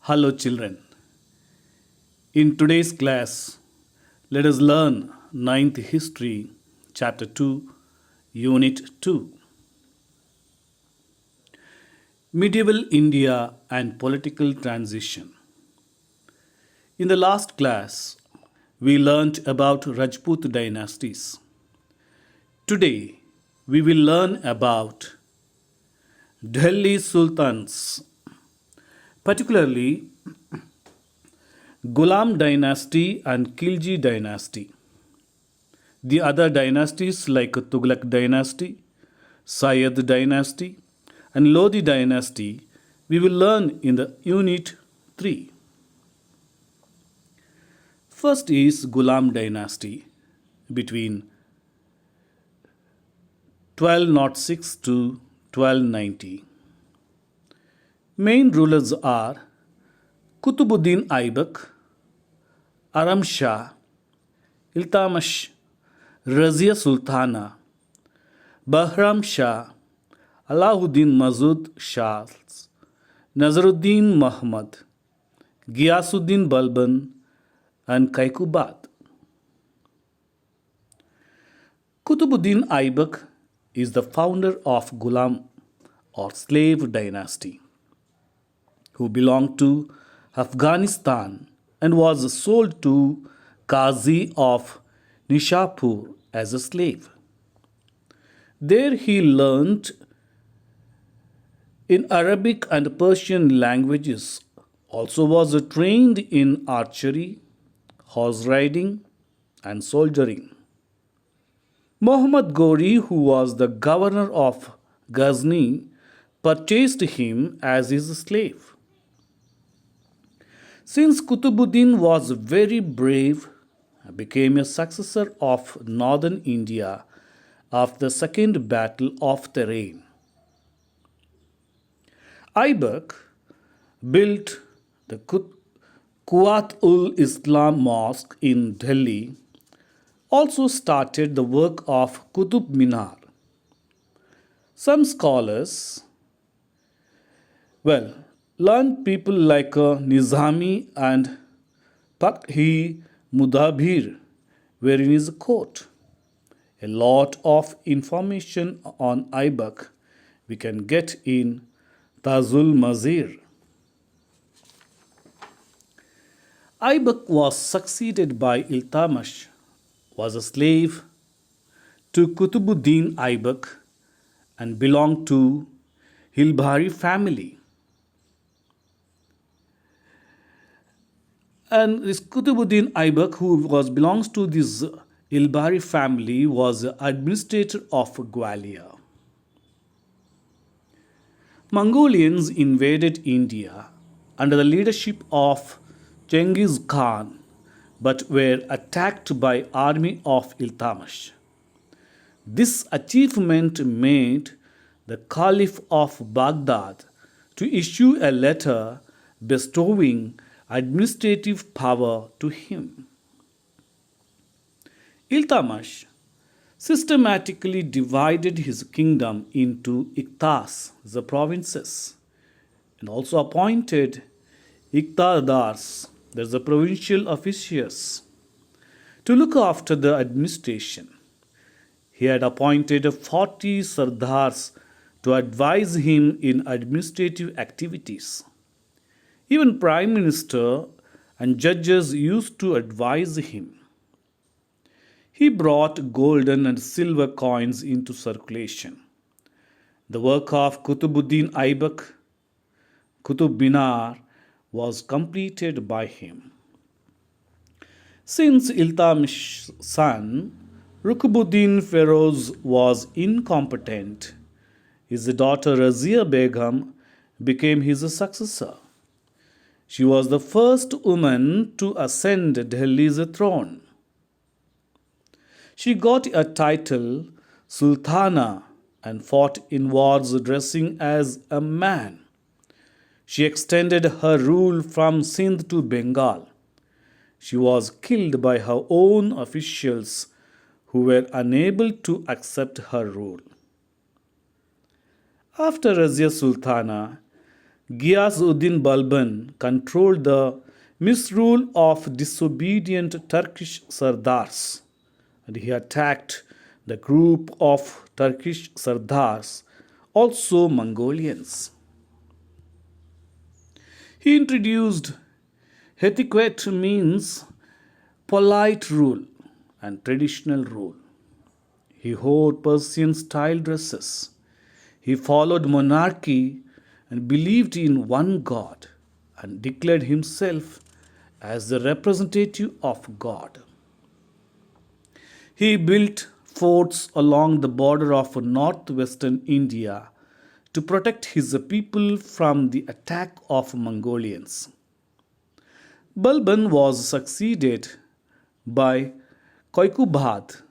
Hello, children. In today's class, let us learn Ninth History, Chapter 2, Unit 2 Medieval India and Political Transition. In the last class, we learnt about Rajput dynasties. Today, we will learn about Delhi Sultans, particularly Ghulam dynasty and Khilji dynasty. The other dynasties like Tughlaq dynasty, Sayyid dynasty, and Lodi dynasty we will learn in the unit 3. First is Ghulam dynasty between 1206 to 1290. Main rulers are Kutubuddin Aibak, Aram Shah, Iltamash, Razia Sultana, Bahram Shah, Alauddin Masud Shah, Nazaruddin Muhammad, Ghiyasuddin Balban, and Kaikubad. Kutubuddin Aibak is the founder of Ghulam or slave dynasty, who belonged to Afghanistan and was sold to Qazi of Nishapur as a slave. There he learnt in Arabic and Persian languages, also was trained in archery, horse riding, and soldiering. Muhammad Ghori, who was the governor of Ghazni, purchased him as his slave. Since Kutubuddin was very brave, became a successor of northern India after the Second Battle of Tarain. Aibak built the Quwat ul Islam Mosque in Delhi, also started the work of Qutub Minar. Some scholars, learned people like Nizami and Pakhi Mudabir were in his court. A lot of information on Aibak we can get in Tazul Mazir. Aibak was succeeded by Iltamash, was a slave to Kutubuddin Aibak and belonged to Hilbari family. And this Kutubuddin Aibak, who belongs to this Ilbari family, was administrator of Gwalior. Mongolians invaded India under the leadership of Genghis Khan, but were attacked by army of Iltamash. This achievement made the Caliph of Baghdad to issue a letter bestowing administrative power to him. Iltamash systematically divided his kingdom into iqtas, the provinces, and also appointed iqtadars, that's the provincial officials, to look after the administration. He had appointed 40 sardars to advise him in administrative activities. Even Prime Minister and judges used to advise him. He brought golden and silver coins into circulation. The work of Kutubuddin Aibak, Qutub Minar, was completed by him. Since Iltamish's son, Rukubuddin Feroz, was incompetent, his daughter Razia Begum became his successor. She was the first woman to ascend Delhi's throne. She got a title Sultana and fought in wars dressing as a man. She extended her rule from Sindh to Bengal. She was killed by her own officials who were unable to accept her rule. After Razia Sultana, Ghiyas-uddin Balban controlled the misrule of disobedient Turkish Sardars, and he attacked the group of Turkish Sardars, also Mongolians. He introduced etiquette, means polite rule and traditional rule. He wore Persian style dresses. He followed monarchy and believed in one God and declared himself as the representative of God. He built forts along the border of northwestern India to protect his people from the attack of Mongolians. Balban was succeeded by Koikubad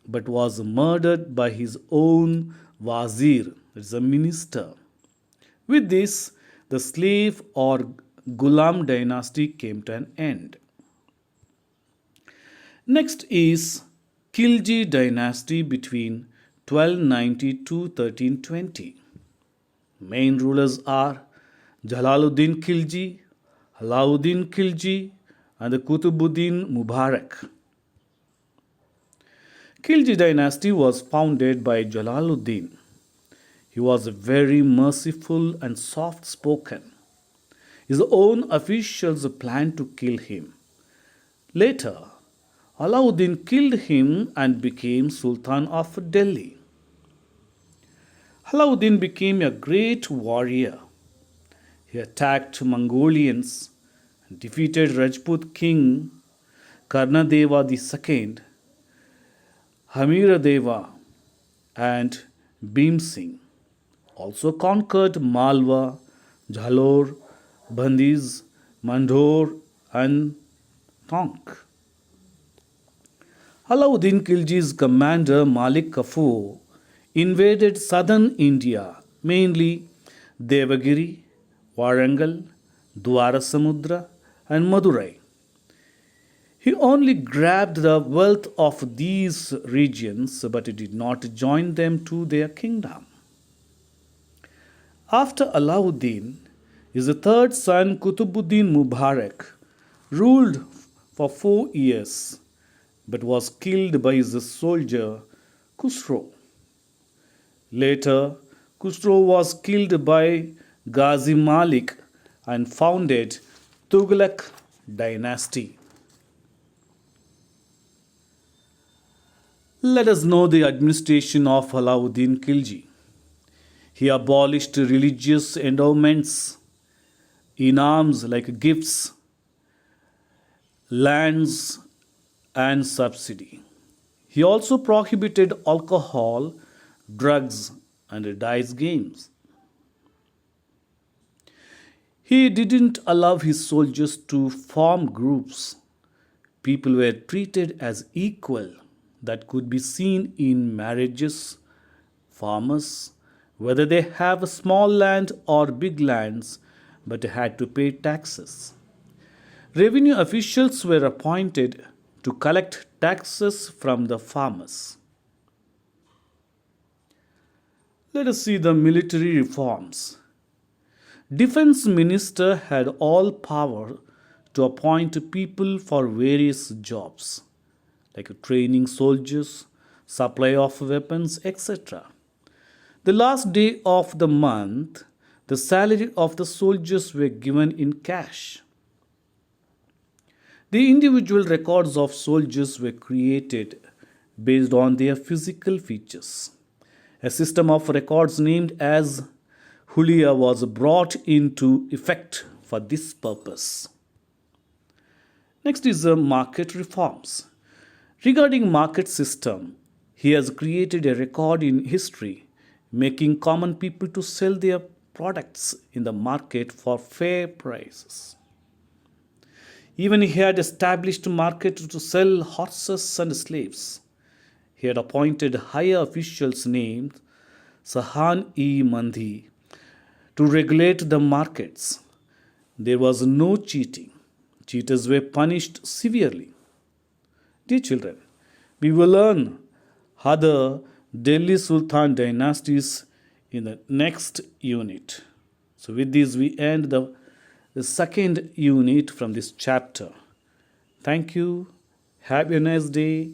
but was murdered by his own wazir, that is a minister. With this, the slave or Ghulam dynasty came to an end. Next is Khilji dynasty between 1290 to 1320. Main rulers are Jalaluddin Khilji, Alauddin Khilji, and the Kutubuddin Mubarak. Khilji dynasty was founded by Jalaluddin. He was very merciful and soft spoken. His own officials planned to kill him. Later, Alauddin killed him and became Sultan of Delhi. Alauddin became a great warrior. He attacked Mongolians and defeated Rajput king Karnadeva II, Hamiradeva, and Bhim Singh. Also conquered Malwa, Jhalore, Bandhiz, Mandor, and Tonk. Alauddin Khilji's commander Malik Kafur invaded southern India, mainly Devagiri, Warangal, Dwarasamudra, and Madurai. He only grabbed the wealth of these regions, but he did not join them to their kingdom. After Alauddin, his third son Kutubuddin Mubarak ruled for 4 years but was killed by his soldier Khusro. Later, Khusro was killed by Ghazi Malik and founded Tughlaq dynasty. Let us know the administration of Alauddin Khilji. He abolished religious endowments, inams like gifts, lands, and subsidy. He also prohibited alcohol, drugs, and dice games. He didn't allow his soldiers to form groups. People were treated as equal. That could be seen in marriages, farmers, whether they have small land or big lands, but had to pay taxes. Revenue officials were appointed to collect taxes from the farmers. Let us see the military reforms. Defense minister had all power to appoint people for various jobs, like training soldiers, supply of weapons, etc. The last day of the month, the salary of the soldiers were given in cash. The individual records of soldiers were created based on their physical features. A system of records named as Hulia was brought into effect for this purpose. Next is the market reforms. Regarding market system, he has created a record in history, making common people to sell their products in the market for fair prices. Even he had established market to sell horses and slaves. He had appointed higher officials named Sahan-e-Mandi to regulate the markets. There was no cheating. Cheaters were punished severely. Dear children, we will learn other Delhi Sultan dynasties in the next unit. So, with this, we end the second unit from this chapter. Thank you. Have a nice day.